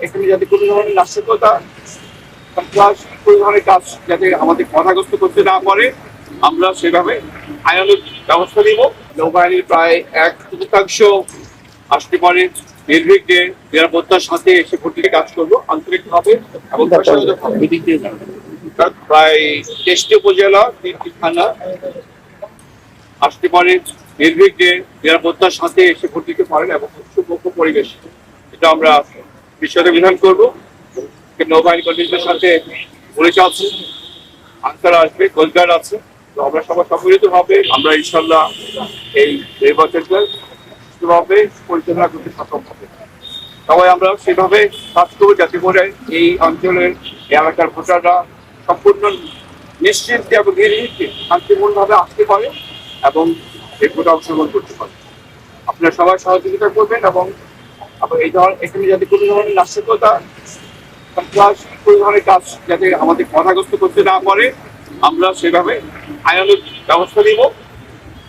এখানে যাতে কোনো ধরনের নাশকতা সন্ত্রাস কোনো ধরনের কাজ যাতে আমাদের বাধাগ্রস্ত করতে না পারে, আমরা সেভাবে আইনানুগ ব্যবস্থা নিব। নৌবাহিনীর প্রায় 1/4 আসতে পারে নির্ভীকদের নিরাপত্তার সাথে এসে ভর্তিতে কাজ করবো আন্তরিকভাবে এবং প্রায় 23টি উপজেলা, 3টি থানা আসতে পারে নির্ভীকদের নিরাপত্তার সাথে এসে ভোট দিতে পারেন এবং সুপক্ষ পরিবেশ, এটা আমরা বিশ্বতে বিধান করবো। নৌবাহিনী কর্মীদের সাথে পুলিশ আছে, আনসার আসবে, কোস্টগার্ড আছে। তো আমরা সবাই সম্মিলিত ভাবে আমরা ইনশাল্লাহ এই নির্বাচনটা সুষ্ঠুভাবে পরিচালনা করতে সক্ষম হবে। সবাই আমরা সেভাবে কাজ করবো যাতে করে এই অঞ্চলের এলাকার ভোটাররা সম্পূর্ণ নিশ্চিত এবং নির্ভীককে শান্তিপূর্ণভাবে আসতে পারে এবং এই ভোটে অংশগ্রহণ করতে পারে। আপনারা সবাই সহযোগিতা করবেন এবং এই ধরনের এখানে যাতে কোনো ধরনের নাশকতা সন্ত্রাস কোনো ধরনের কাজ যাতে আমাদের বাধাগ্রস্ত করতে না পারে, আমরা সেভাবে আইনানুগ ব্যবস্থা নিব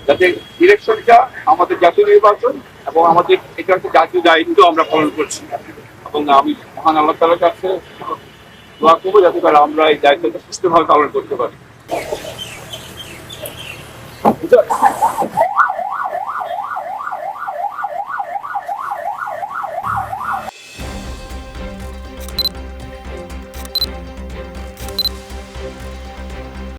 যাতে ইলেকশনটা আমাদের জাতীয় নির্বাচন এবং আমাদের এটা একটা জাতীয় দায়িত্ব আমরা পালন করছি। এবং আমি মহান আল্লাহ তাআলার কাছে দোয়া করবো যাতে করে আমরা এই দায়িত্বটা সুষ্ঠুভাবে পালন করতে পারি।